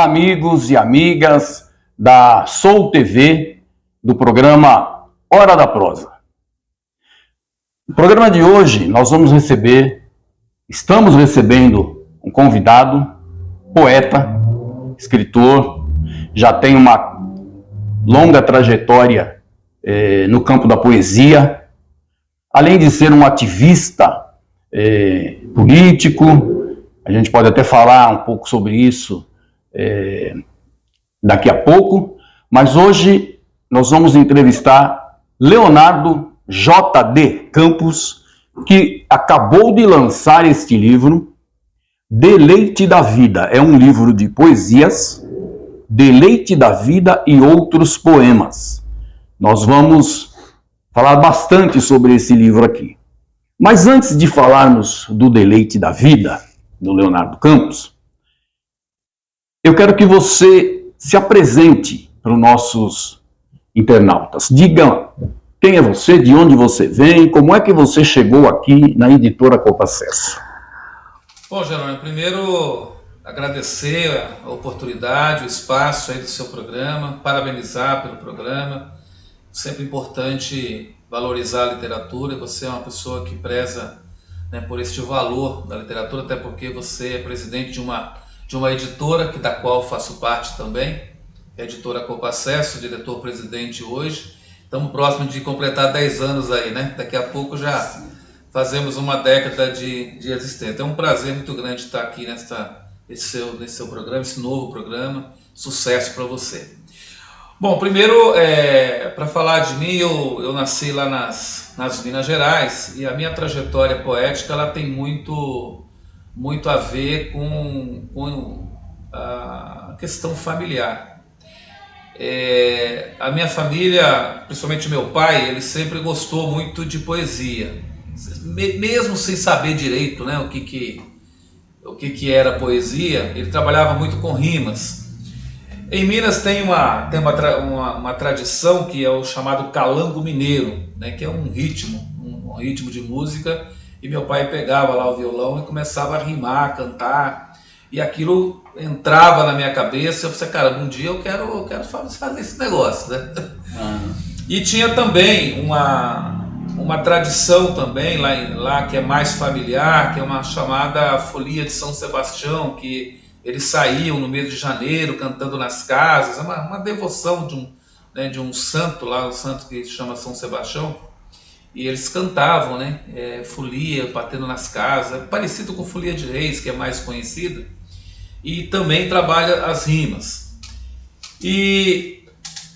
amigos e amigas da Soul TV, do programa Hora da Prosa. No programa de hoje, estamos recebendo um convidado, poeta, escritor, já tem uma longa trajetória no campo da poesia, além de ser um ativista político. A gente pode até falar um pouco sobre isso daqui a pouco, mas hoje nós vamos entrevistar Leonardo J.D. Campos, que acabou de lançar este livro, Deleite da Vida. É um livro de poesias, Deleite da Vida e outros poemas. Nós vamos falar bastante sobre esse livro aqui. Mas antes de falarmos do Deleite da Vida, do Leonardo Campos, eu quero que você se apresente para os nossos internautas. Diga quem é você, de onde você vem, como é que você chegou aqui na editora Copacesso. Bom, Jerônimo, primeiro agradecer a oportunidade, o espaço aí do seu programa, parabenizar pelo programa. Sempre importante valorizar a literatura. Você é uma pessoa que preza, né, por este valor da literatura, até porque você é presidente de uma editora da qual faço parte também, a editora Copacesso, diretor-presidente hoje. Estamos próximos de completar 10 anos aí, né? Daqui a pouco já fazemos uma década de existência. É um prazer muito grande estar aqui nesse seu programa, esse novo programa. Sucesso para você. Bom, primeiro, para falar de mim, eu nasci lá nas Minas Gerais, e a minha trajetória poética ela tem muito a ver com a questão familiar. A minha família, principalmente meu pai, ele sempre gostou muito de poesia, mesmo sem saber direito, né, o que era poesia. Ele trabalhava muito com rimas. Em Minas tem uma tradição que é o chamado calango mineiro, né, que é um ritmo de música, e meu pai pegava lá o violão e começava a rimar, a cantar, e aquilo entrava na minha cabeça. Eu pensei, cara, um dia eu quero fazer esse negócio, né? E tinha também uma tradição também lá que é mais familiar, que é uma chamada Folia de São Sebastião, que eles saíam no mês de janeiro cantando nas casas. É uma devoção de um santo lá, um santo que se chama São Sebastião, e eles cantavam, né, folia, batendo nas casas, parecido com Folia de Reis, que é mais conhecida, e também trabalha as rimas. E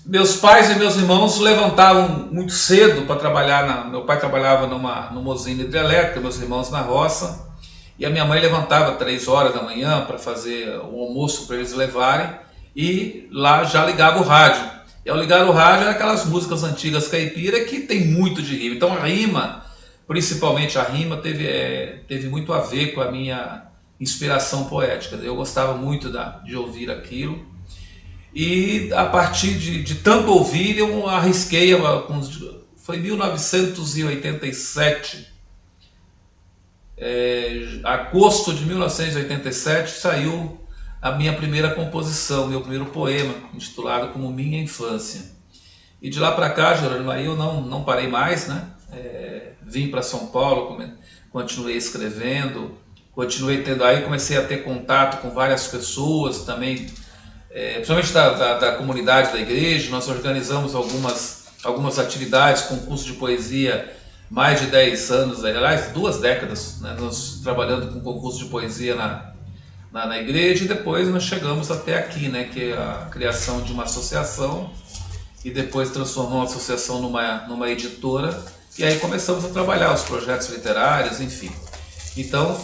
meus pais e meus irmãos levantavam muito cedo para trabalhar. Meu pai trabalhava numa usina hidrelétrica, meus irmãos na roça, e a minha mãe levantava 3 horas da manhã para fazer o almoço para eles levarem, e lá já ligava o rádio. E ao ligar o rádio, era aquelas músicas antigas caipira que tem muito de rima. Então a rima, principalmente a rima, teve muito a ver com a minha inspiração poética. Eu gostava muito de ouvir aquilo. E a partir de tanto ouvir, eu arrisquei. Foi em 1987, agosto de 1987, saiu a minha primeira composição, meu primeiro poema, intitulado como Minha Infância. E de lá para cá, Jerônimo, aí eu não parei mais, né? Vim para São Paulo, continuei escrevendo, aí comecei a ter contato com várias pessoas também, principalmente da comunidade da igreja. Nós organizamos algumas atividades, concurso de poesia, mais de 10 anos, aliás, 2 décadas, né, nós trabalhando com concurso de poesia na igreja, e depois nós chegamos até aqui, né, que é a criação de uma associação, e depois transformou a associação numa editora, e aí começamos a trabalhar os projetos literários, enfim. Então,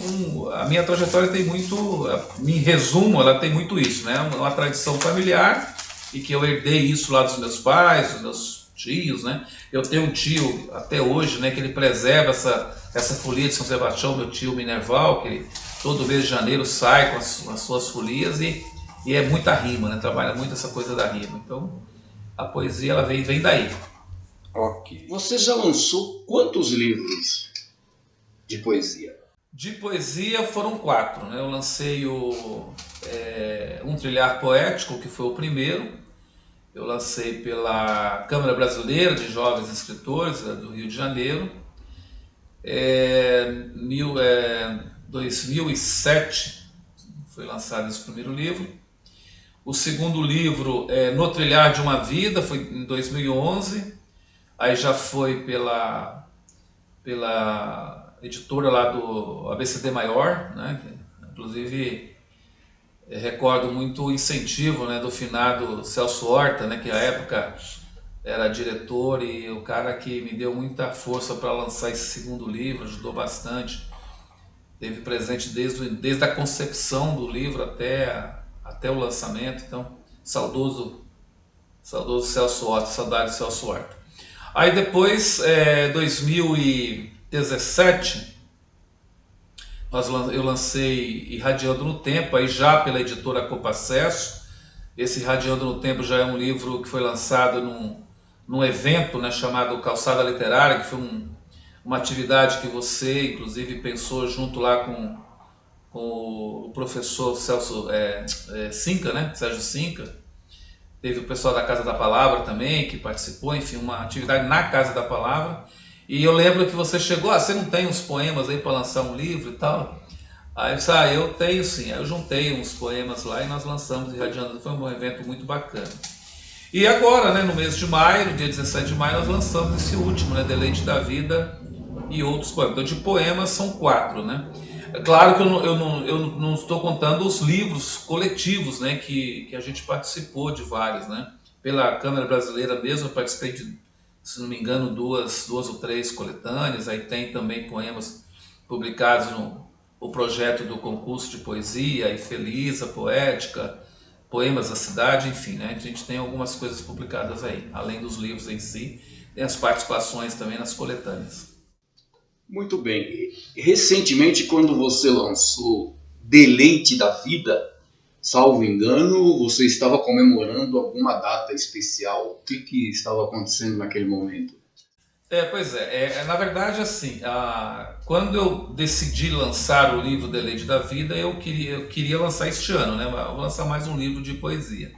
a minha trajetória tem muito, em resumo, ela tem muito isso, né, uma tradição familiar, e que eu herdei isso lá dos meus pais, dos meus tios, né. Eu tenho um tio até hoje, né, que ele preserva essa folia de São Sebastião, meu tio Minerval, que ele todo mês de janeiro sai com as suas folias, e é muita rima, né? Trabalha muito essa coisa da rima. Então a poesia ela vem daí. Ok. Você já lançou quantos livros de poesia? De poesia foram 4, né? Eu lancei Um Trilhar Poético, que foi o primeiro. Eu lancei pela Câmara Brasileira de Jovens Escritores, do Rio de Janeiro. 2007 foi lançado esse primeiro livro. O segundo livro é No Trilhar de uma Vida, foi em 2011. Aí já foi pela editora lá do ABCD Maior, né? Inclusive recordo muito o incentivo, né, do finado Celso Horta, né, que à época era diretor e o cara que me deu muita força para lançar esse segundo livro, ajudou bastante. Teve presente desde a concepção do livro até o lançamento. Então, saudoso Celso Horta, saudade de Celso Horta. Aí depois, 2017, eu lancei Irradiando no Tempo, aí já pela editora Compacesso. Esse Irradiando no Tempo já é um livro que foi lançado num evento, né, chamado Calçada Literária, que foi uma atividade que você, inclusive, pensou junto lá com o professor Cinca, né, Sérgio Cinca. Teve o pessoal da Casa da Palavra também, que participou, enfim, uma atividade na Casa da Palavra. E eu lembro que você chegou, você não tem uns poemas aí para lançar um livro e tal? Aí eu disse, eu tenho sim. Aí eu juntei uns poemas lá e nós lançamos Irradiando. Foi um evento muito bacana. E agora, né, no mês de maio, no dia 17 de maio, nós lançamos esse último, né, Deleite da Vida e outros poemas. Então, de poemas são 4, né? É claro que eu não estou contando os livros coletivos, né, que a gente participou de vários, né? Pela Câmara Brasileira mesmo, eu participei de, se não me engano, duas ou 3 coletâneas. Aí tem também poemas publicados no projeto do concurso de poesia, e Feliz, a Poética, Poemas da Cidade, enfim, né? A gente tem algumas coisas publicadas aí, além dos livros em si, tem as participações também nas coletâneas. Muito bem. Recentemente, quando você lançou Deleite da Vida, salvo engano, você estava comemorando alguma data especial. O que estava acontecendo naquele momento? Pois é. Na verdade, assim, quando eu decidi lançar o livro Deleite da Vida, eu queria lançar este ano, né? Vou lançar mais um livro de poesia.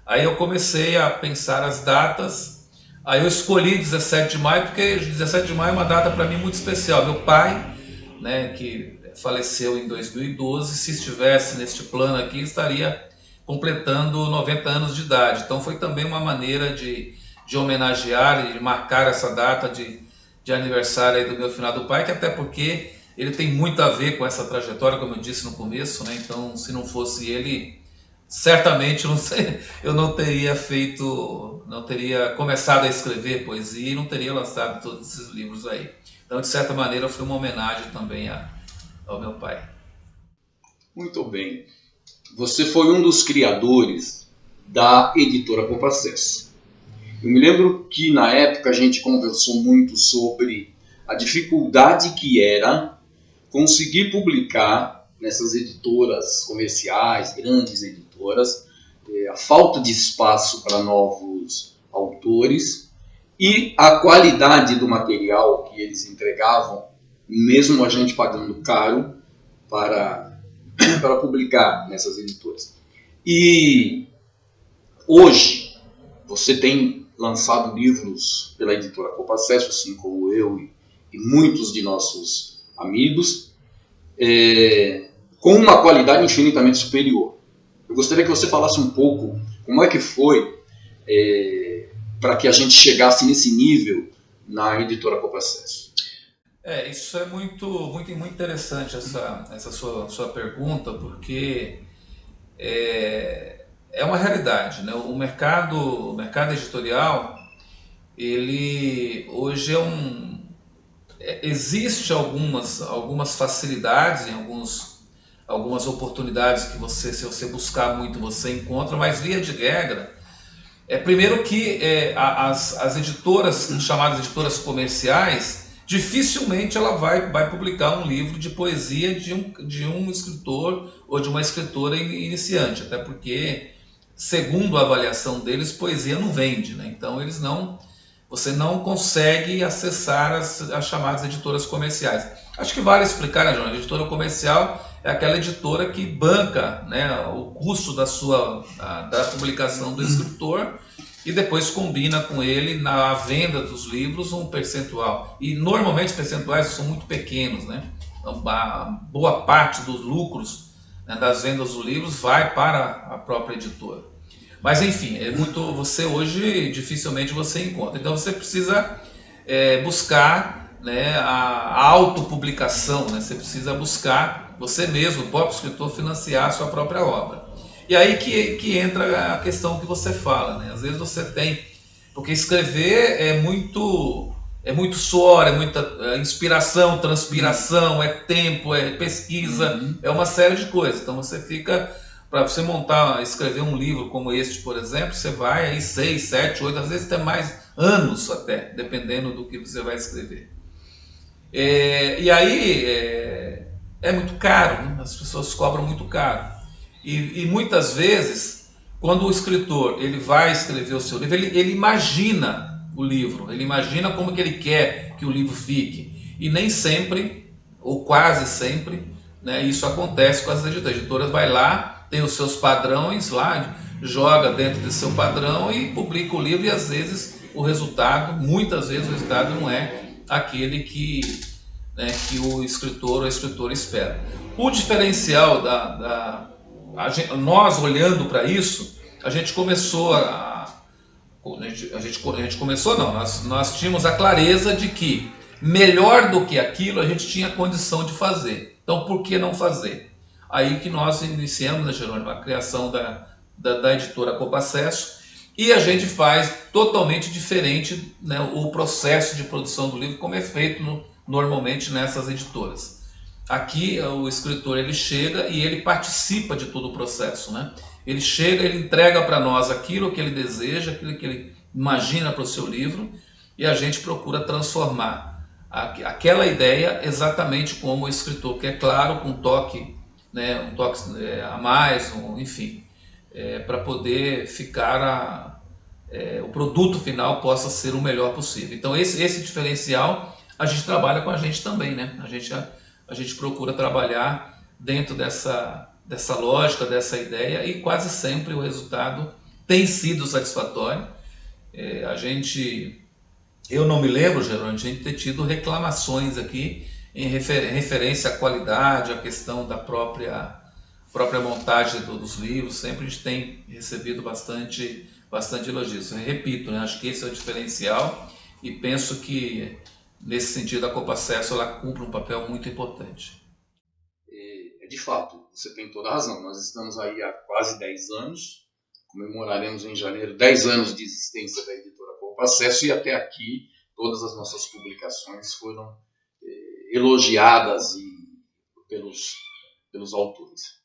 Aí eu comecei a pensar as datas. Aí eu escolhi 17 de maio, porque 17 de maio é uma data para mim muito especial. Meu pai, né, que faleceu em 2012, se estivesse neste plano aqui, estaria completando 90 anos de idade. Então foi também uma maneira de homenagear e de marcar essa data de aniversário aí do meu finado pai, que até porque ele tem muito a ver com essa trajetória, como eu disse no começo, né? Então, se não fosse ele, certamente eu não teria começado a escrever poesia e não teria lançado todos esses livros aí. Então, de certa maneira, foi uma homenagem também ao meu pai. Muito bem. Você foi um dos criadores da editora Compacesso. Eu me lembro que na época a gente conversou muito sobre a dificuldade que era conseguir publicar nessas editoras comerciais, grandes editoras, a falta de espaço para novos autores e a qualidade do material que eles entregavam, mesmo a gente pagando caro para publicar nessas editoras. E hoje você tem lançado livros pela editora Compacesso, assim como eu e muitos de nossos amigos, com uma qualidade infinitamente superior. Eu gostaria que você falasse um pouco como é que foi para que a gente chegasse nesse nível na editora Compacesso. Isso é muito interessante, essa sua pergunta, porque é uma realidade, né? O mercado editorial, ele hoje existe algumas facilidades, em algumas oportunidades que se você buscar muito, você encontra, mas via de regra, primeiro que as editoras, chamadas editoras comerciais, dificilmente ela vai publicar um livro de poesia de um escritor ou de uma escritora iniciante, até porque, segundo a avaliação deles, poesia não vende, né? Então você não consegue acessar as chamadas editoras comerciais. Acho que vale explicar, né, João? A editora comercial é aquela editora que banca, né, o custo da publicação do escritor e depois combina com ele na venda dos livros um percentual. E normalmente os percentuais são muito pequenos, né? Então, a boa parte dos lucros, né, das vendas dos livros vai para a própria editora. Mas enfim, você hoje dificilmente você encontra. Então você precisa buscar, né, a autopublicação, né? Você precisa buscar você mesmo, o próprio escritor, financiar a sua própria obra. E aí que entra a questão que você fala, né? Às vezes você tem, porque escrever é muito suor, é muita inspiração, transpiração, é tempo, é pesquisa, é uma série de coisas. Então você fica, para você escrever um livro como este, por exemplo, você vai aí 6, 7, 8, às vezes até mais anos até, dependendo do que você vai escrever. E aí é muito caro, né? As pessoas cobram muito caro. E muitas vezes, quando o escritor ele vai escrever o seu livro, ele imagina o livro, ele imagina como que ele quer que o livro fique. E nem sempre, ou quase sempre, né, isso acontece com as editoras. A editora vai lá, tem os seus padrões lá, joga dentro desse seu padrão e publica o livro, e às vezes muitas vezes o resultado não é aquele que o escritor ou a escritora espera. O diferencial nós olhando para isso, a gente começou nós tínhamos a clareza de que melhor do que aquilo a gente tinha condição de fazer. Então por que não fazer? Aí que nós iniciamos, né, Jerônimo, a criação da editora Copacesso, e a gente faz totalmente diferente, né, o processo de produção do livro como é feito normalmente nessas editoras. Aqui o escritor ele chega e ele participa de todo o processo, né? Ele chega, ele entrega para nós aquilo que ele deseja, aquilo que ele imagina para o seu livro, e a gente procura transformar aquela ideia exatamente como o escritor quer, claro, com um toque a mais, enfim, para poder ficar o produto final possa ser o melhor possível. Então esse diferencial a gente trabalha com a gente também, né? A gente procura trabalhar dentro dessa lógica, dessa ideia, e quase sempre o resultado tem sido satisfatório. Eu não me lembro, Jerônimo, de a gente ter tido reclamações aqui em referência à qualidade, à questão da própria montagem dos livros. Sempre a gente tem recebido bastante elogios. Eu repito, né? Acho que esse é o diferencial, e penso que nesse sentido a Copacesso ela cumpre um papel muito importante. De fato, você tem toda a razão. Nós estamos aí há quase 10 anos, comemoraremos em janeiro 10 anos de existência da editora Copacesso, e até aqui todas as nossas publicações foram elogiadas pelos autores.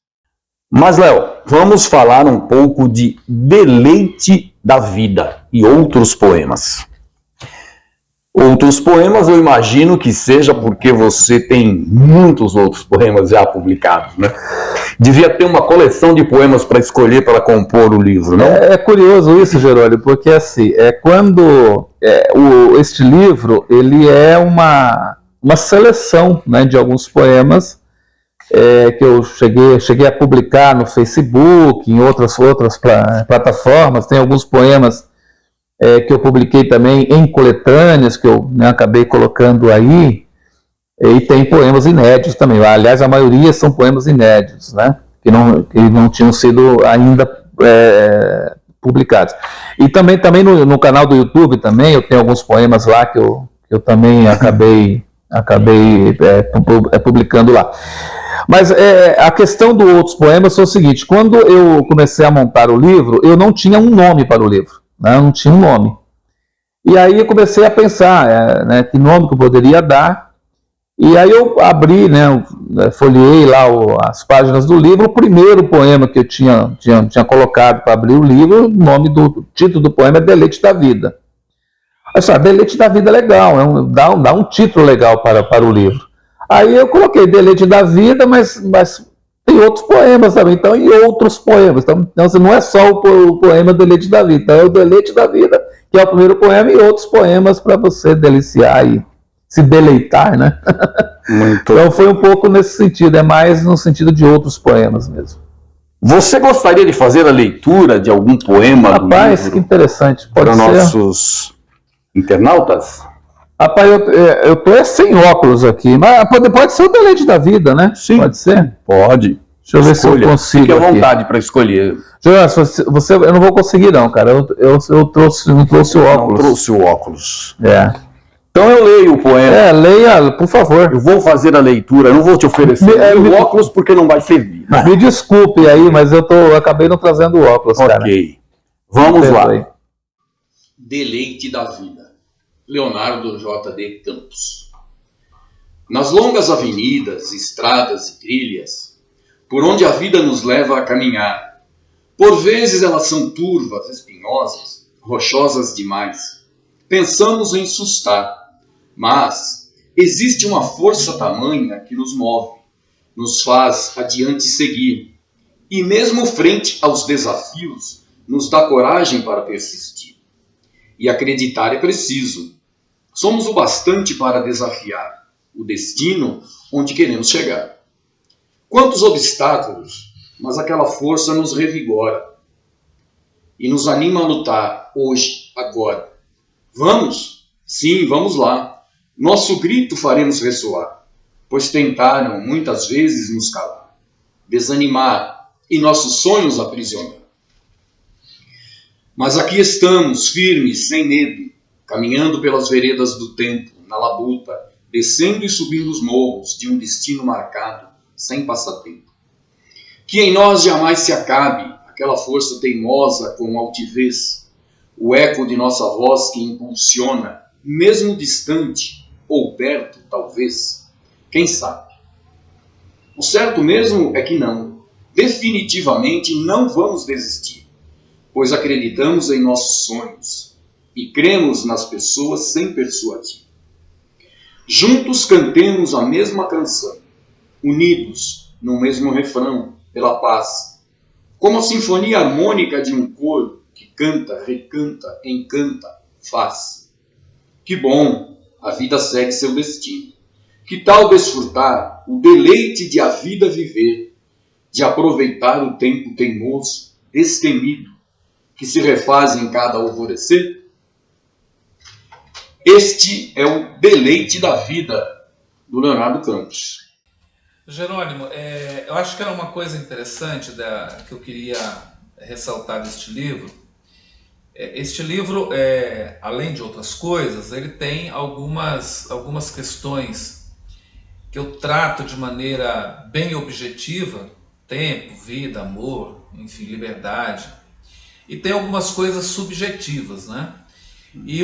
Mas, Léo, vamos falar um pouco de Deleite da Vida e outros poemas. Outros poemas eu imagino que seja porque você tem muitos outros poemas já publicados, né? Devia ter uma coleção de poemas para escolher para compor o livro, né? É curioso isso, Jerônimo, porque assim, este livro ele é uma seleção, né, de alguns poemas que eu cheguei a publicar no Facebook, em outras plataformas. Tem alguns poemas que eu publiquei também em coletâneas, que eu, né, acabei colocando aí, e tem poemas inéditos também. Aliás, a maioria são poemas inéditos, né, que não tinham sido ainda publicados. E também no canal do YouTube também, eu tenho alguns poemas lá que eu também acabei publicando lá. Mas a questão dos outros poemas foi o seguinte: quando eu comecei a montar o livro, eu não tinha um nome para o livro, né? Eu não tinha um nome. E aí eu comecei a pensar, né, que nome que eu poderia dar. E aí eu abri, né, folheei lá as páginas do livro. O primeiro poema que eu tinha colocado para abrir o livro, o título do poema é Deleite da Vida. Deleite da Vida é legal, dá um título legal para o livro. Aí eu coloquei Deleite da Vida, mas tem outros poemas também, então, e outros poemas. Então não é só o poema Deleite da Vida, então é o Deleite da Vida, que é o primeiro poema, e outros poemas para você deliciar aí. se deleitar, né? Muito. Então foi um pouco nesse sentido, é mais no sentido de outros poemas mesmo. Você gostaria de fazer a leitura de algum poema Rapaz, do que livro interessante. Pode para ser. nossos internautas? Rapaz, eu tô sem óculos aqui, mas pode ser o Deleite da Vida, né? Sim. Pode ser? Pode. Deixa eu ver se eu consigo. Fique à aqui. vontade para escolher. Jonas, eu não vou conseguir não, cara. Eu não trouxe o óculos. Não trouxe o óculos. É. Então eu leio o poema. Leia, por favor. Eu vou fazer a leitura, eu não vou te oferecer o óculos porque não vai servir. Me desculpe aí, mas eu acabei não trazendo o óculos, cara. Ok. Vamos lá. Aí. Deleite da Vida, Leonardo J.D. Campos. Nas longas avenidas, estradas e trilhas, por onde a vida nos leva a caminhar, por vezes elas são turvas, espinhosas, rochosas demais. Pensamos em sustar, mas existe uma força tamanha que nos move, nos faz adiante seguir, e mesmo frente aos desafios, nos dá coragem para persistir. E acreditar é preciso. Somos o bastante para desafiar o destino onde queremos chegar. Quantos obstáculos, mas aquela força nos revigora e nos anima a lutar hoje, agora. Vamos? Sim, vamos lá. Nosso grito faremos ressoar, pois tentaram muitas vezes nos calar, desanimar e nossos sonhos aprisionar. Mas aqui estamos, firmes, sem medo, caminhando pelas veredas do tempo, na labuta, descendo e subindo os morros de um destino marcado, sem passatempo. Que em nós jamais se acabe aquela força teimosa com altivez, o eco de nossa voz que impulsiona, mesmo distante ou perto, talvez, quem sabe. O certo mesmo é que não, definitivamente não vamos desistir, pois acreditamos em nossos sonhos e cremos nas pessoas sem persuadir. Juntos cantemos a mesma canção, unidos no mesmo refrão, pela paz, como a sinfonia harmônica de um coro que canta, recanta, encanta, faz. Que bom, a vida segue seu destino. Que tal desfrutar o deleite de a vida viver, de aproveitar o tempo teimoso, destemido, que se refaz em cada alvorecer? Este é o Deleite da Vida, do Leonardo Campos. Jerônimo, eu acho que era uma coisa interessante que eu queria ressaltar deste livro. Este livro, além de outras coisas, ele tem algumas questões que eu trato de maneira bem objetiva: tempo, vida, amor, enfim, liberdade. E tem algumas coisas subjetivas, né? E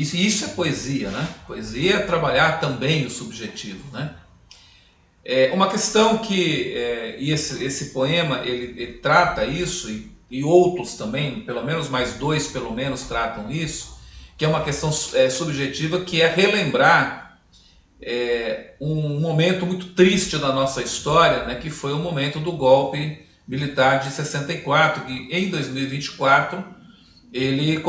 isso é poesia, né? Poesia é trabalhar também o subjetivo, né? Uma questão que esse poema ele trata isso, e outros também, pelo menos mais dois pelo menos tratam isso, que é uma questão subjetiva, que é relembrar um momento muito triste da nossa história, né, que foi o momento do golpe militar de 64, que em 2024 ele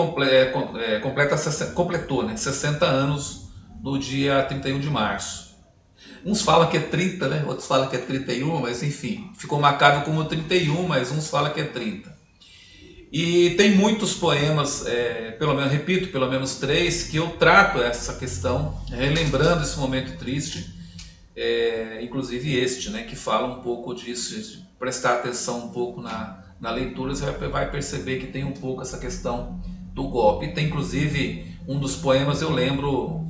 completou, né, 60 anos no dia 31 de março. Uns falam que é 30, né? Outros falam que é 31, mas enfim, ficou marcado como 31, mas uns falam que é 30. E tem muitos poemas, pelo menos 3, que eu trato essa questão, relembrando esse momento triste, inclusive este, né, que fala um pouco disso. De prestar atenção um pouco na leitura, você vai perceber que tem um pouco essa questão do golpe. E tem inclusive um dos poemas, eu lembro,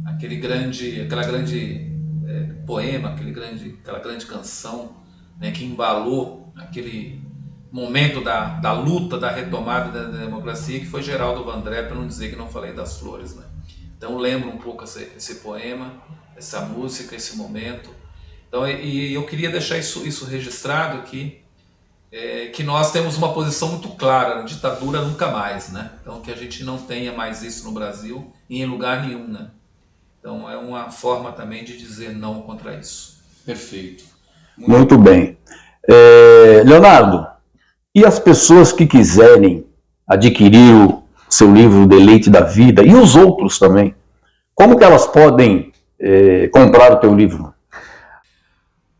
aquela grande poema, aquela grande canção, né, que embalou aquele momento da luta, da retomada da democracia, que foi Geraldo Vandré, para não dizer que não falei das flores, né? Então lembro um pouco esse poema, essa música, esse momento. Então, e eu queria deixar isso registrado aqui, que nós temos uma posição muito clara: ditadura nunca mais, né? Então que a gente não tenha mais isso no Brasil e em lugar nenhum, né? Então é uma forma também de dizer não contra isso. Perfeito. Muito bem. Leonardo, e as pessoas que quiserem adquirir o seu livro Deleite da Vida, e os outros também, Como que elas podem comprar o teu livro?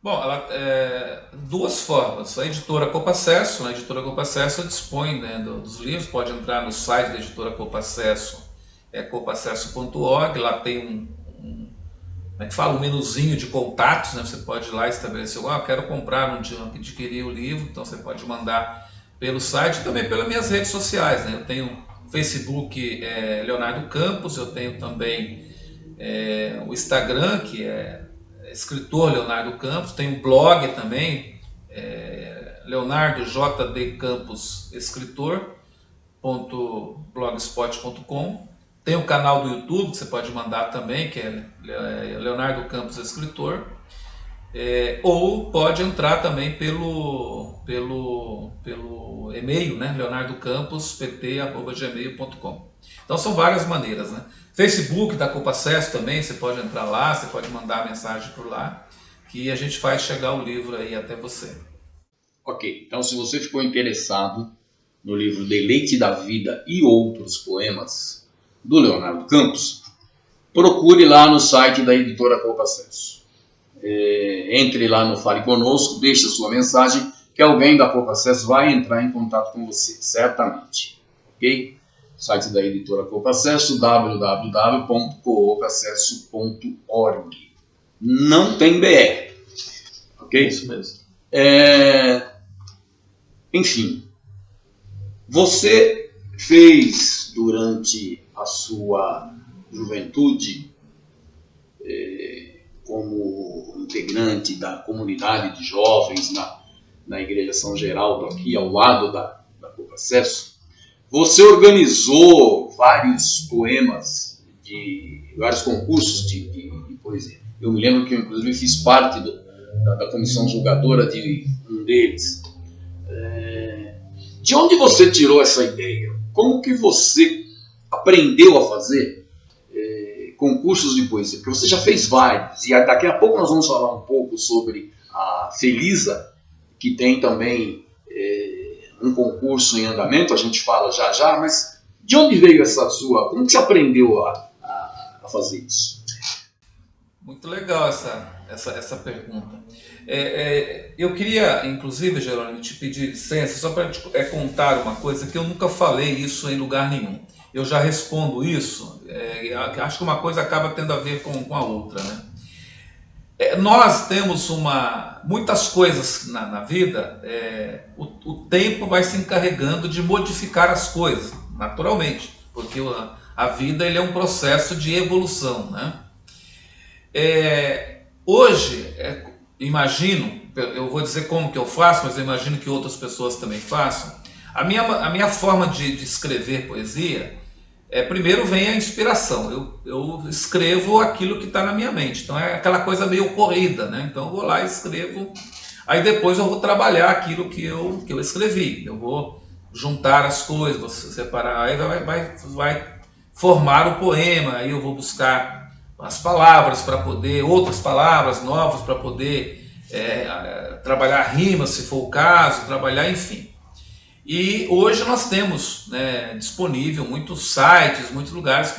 Bom, duas formas. A editora Copacesso, né? A editora Copacesso dispõe, né, dos livros, pode entrar no site da editora Copacesso, copacesso.org, lá tem como é que fala, um menuzinho de contatos, né? Você pode ir lá estabelecer, eu quero comprar, não adquirir o livro, então você pode mandar pelo site e também pelas minhas redes sociais, né? Eu tenho Facebook Leonardo Campos, eu tenho também o Instagram, que é escritor Leonardo Campos, tem um blog também, Leonardo JD Campos escritor.blogspot.com. Tem o canal do YouTube que você pode mandar também, que é Leonardo Campos Escritor. Ou pode entrar também pelo e-mail, né? leonardocampospt@gmail.com. Então são várias maneiras, né? Facebook da Copacesso também, você pode entrar lá, você pode mandar mensagem por lá, que a gente faz chegar o livro aí até você. Ok, então se você ficou interessado no livro Deleite da Vida e Outros Poemas, do Leonardo Campos, procure lá no site da editora Copacesso. Entre lá no Fale Conosco, deixe a sua mensagem, que alguém da Copacesso vai entrar em contato com você, certamente. Ok? Site da editora Copacesso, www.copacesso.org. Não tem BR. Ok? Isso mesmo. Enfim, você fez durante a sua juventude, como integrante da comunidade de jovens na Igreja São Geraldo, aqui ao lado da Copacesso, você organizou vários poemas, vários concursos de poesia. Eu me lembro que eu, inclusive, fiz parte da comissão julgadora de um deles. De onde você tirou essa ideia? Como que você aprendeu a fazer concursos de poesia? Porque você já fez vários, e daqui a pouco nós vamos falar um pouco sobre a Felisa, que tem também um concurso em andamento, a gente fala já, mas de onde veio essa sua... Como que você aprendeu a fazer isso? Muito legal essa pergunta. Eu queria, inclusive, Jerônimo, te pedir licença só para contar uma coisa que eu nunca falei isso em lugar nenhum. Eu já respondo isso, acho que uma coisa acaba tendo a ver com a outra, né? Nós temos muitas coisas na vida, o tempo vai se encarregando de modificar as coisas, naturalmente, porque a vida ele é um processo de evolução, né? Hoje, imagino, eu vou dizer como que eu faço, mas eu imagino que outras pessoas também façam. A minha forma de escrever poesia, primeiro vem a inspiração. Eu escrevo aquilo que está na minha mente. Então é aquela coisa meio corrida, né? Então eu vou lá e escrevo. Aí depois eu vou trabalhar aquilo que eu escrevi. Eu vou juntar as coisas, vou separar. Aí vai formar o poema. Aí eu vou buscar as palavras para poder, outras palavras novas para poder trabalhar rimas, se for o caso, trabalhar, enfim. E hoje nós temos, né, disponível muitos sites, muitos lugares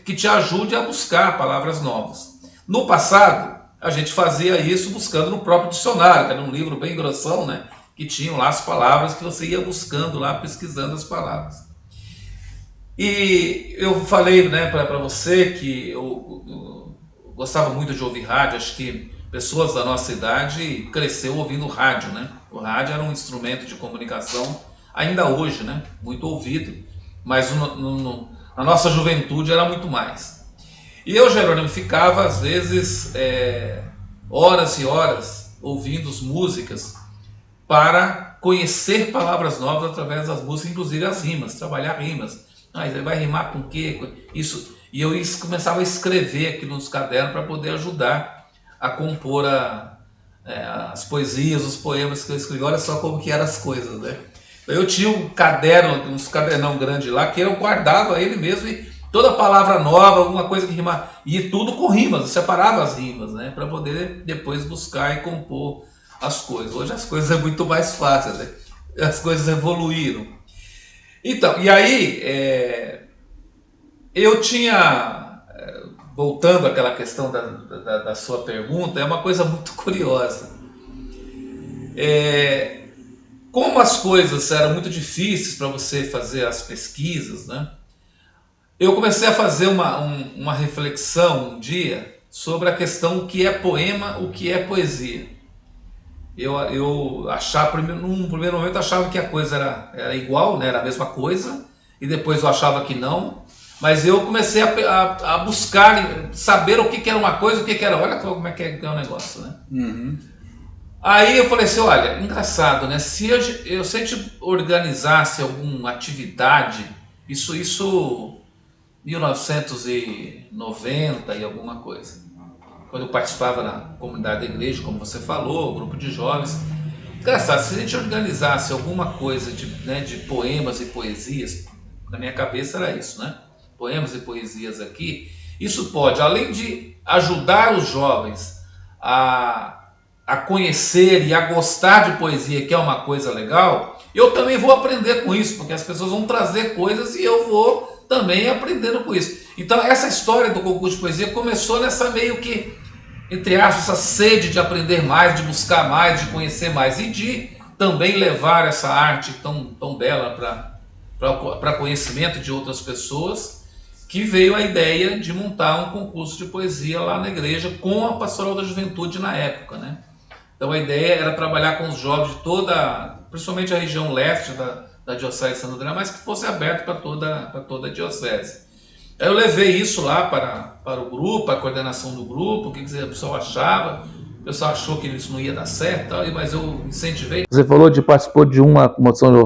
que te ajude a buscar palavras novas. No passado, a gente fazia isso buscando no próprio dicionário, que era um livro bem grossão, né, que tinham lá as palavras que você ia buscando lá, pesquisando as palavras. E eu falei, né, para você que eu gostava muito de ouvir rádio. Acho que pessoas da nossa idade cresceu ouvindo rádio, né? O rádio era um instrumento de comunicação, ainda hoje, né? Muito ouvido, mas na nossa juventude era muito mais. E eu, Jerônimo, ficava às vezes horas e horas ouvindo as músicas para conhecer palavras novas através das músicas, inclusive as rimas, trabalhar rimas. Ele vai rimar com o quê? Isso. E eu começava a escrever aqui nos cadernos para poder ajudar a compor as poesias, os poemas que eu escrevi. Olha só como que eram as coisas, né? Eu tinha um caderno, uns cadernão grande lá, que eu guardava ele mesmo, e toda palavra nova, alguma coisa que rimava, e tudo com rimas, eu separava as rimas, né? Para poder depois buscar e compor as coisas. Hoje as coisas é muito mais fáceis, né? As coisas evoluíram. Então, e aí eu voltando àquela questão da sua pergunta, é uma coisa muito curiosa. Como as coisas eram muito difíceis para você fazer as pesquisas, né? Eu comecei a fazer uma reflexão um dia sobre a questão o que é poema, o que é poesia. Eu achava, num primeiro momento, achava que a coisa era igual, né? Era a mesma coisa, e depois eu achava que não. Mas eu comecei a buscar, saber o que era uma coisa, o que era... Olha como é que é o negócio, né? Uhum. Aí eu falei assim, olha, engraçado, né? Se a gente organizasse alguma atividade, isso 1990 e alguma coisa, quando eu participava na comunidade da igreja, como você falou, grupo de jovens. Engraçado, se a gente organizasse alguma coisa de poemas e poesias, na minha cabeça era isso, né? Poemas e poesias aqui, isso pode, além de ajudar os jovens a conhecer e a gostar de poesia, que é uma coisa legal, eu também vou aprender com isso, porque as pessoas vão trazer coisas e eu vou também aprendendo com isso. Então essa história do concurso de poesia começou nessa meio que, entre aspas, essa sede de aprender mais, de buscar mais, de conhecer mais e de também levar essa arte tão bela para conhecimento de outras pessoas, que veio a ideia de montar um concurso de poesia lá na igreja com a Pastoral da Juventude na época, né? Então a ideia era trabalhar com os jovens de principalmente a região leste da Diocese de Santo André, mas que fosse aberto para toda a Diocese. Aí eu levei isso lá para o grupo, a coordenação do grupo, o que o pessoal achava. O pessoal achou que isso não ia dar certo, mas eu incentivei. Você falou participou de uma moção de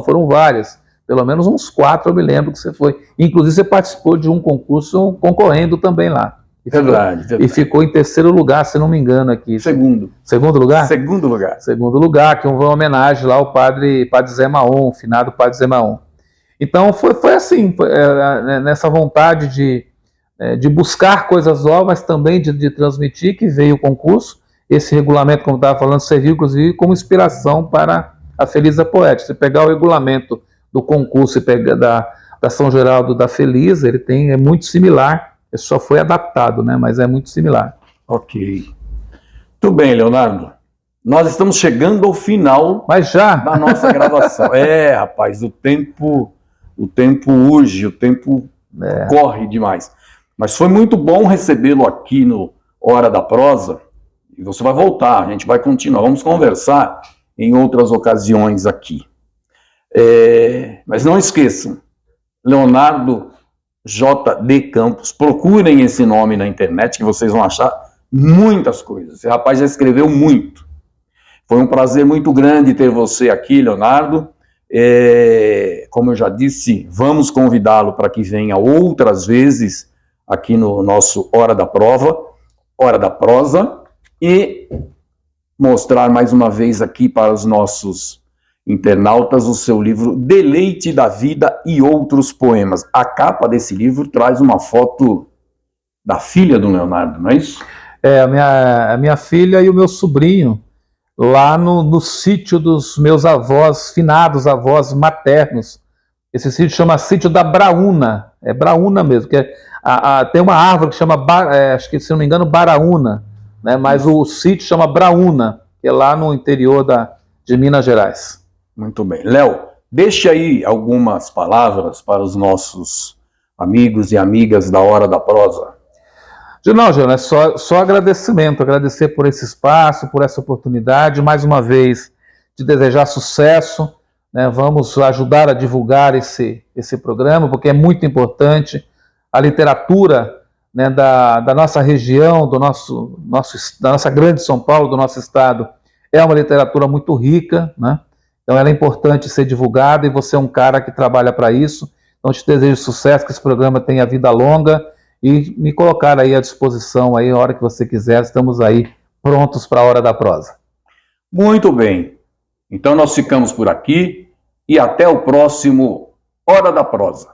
foram várias. Pelo menos uns 4 eu me lembro que você foi. Inclusive você participou de um concurso concorrendo também lá. Verdade. E ficou em 3º lugar, se não me engano aqui. Segundo lugar? Segundo lugar. Segundo lugar, que foi uma homenagem lá ao padre Zé Maon, o finado padre Zé Maon. Então foi assim, nessa vontade de buscar coisas novas, também de transmitir, que veio o concurso. Esse regulamento, como eu estava falando, serviu inclusive como inspiração para a Felisa Poética. Se pegar o regulamento do concurso e pegar da São Geraldo da Felisa, ele é muito similar, ele só foi adaptado, né? Mas é muito similar. Ok. Tudo bem, Leonardo. Nós estamos chegando ao final da nossa gravação. Rapaz, o tempo urge, o tempo corre demais. Mas foi muito bom recebê-lo aqui no Hora da Prosa. E você vai voltar, a gente vai continuar. Vamos conversar em outras ocasiões aqui. Mas não esqueçam, Leonardo J.D. Campos, procurem esse nome na internet que vocês vão achar muitas coisas. Esse rapaz já escreveu muito. Foi um prazer muito grande ter você aqui, Leonardo. Como eu já disse, vamos convidá-lo para que venha outras vezes aqui no nosso Hora da Prosa, e mostrar mais uma vez aqui para os nossos internautas o seu livro Deleite da Vida e Outros Poemas. A capa desse livro traz uma foto da filha do Leonardo, não é isso? A minha filha e o meu sobrinho, lá no sítio dos meus avós, finados avós maternos. Esse sítio chama Sítio da Braúna, é Braúna mesmo, que tem uma árvore que chama, acho que se não me engano, Baraúna, né? Mas o sítio chama Braúna, que é lá no interior de Minas Gerais. Muito bem. Léo, deixe aí algumas palavras para os nossos amigos e amigas da Hora da Prosa. Não, João, só agradecimento, agradecer por esse espaço, por essa oportunidade, mais uma vez, de desejar sucesso, né? Vamos ajudar a divulgar esse programa, porque é muito importante. A literatura, né, da nossa região, da nossa grande São Paulo, do nosso estado, é uma literatura muito rica, né? Então ela é importante ser divulgada e você é um cara que trabalha para isso. Então te desejo sucesso, que esse programa tenha vida longa e me colocar aí à disposição aí a hora que você quiser. Estamos aí prontos para a Hora da Prosa. Muito bem. Então nós ficamos por aqui e até o próximo Hora da Prosa.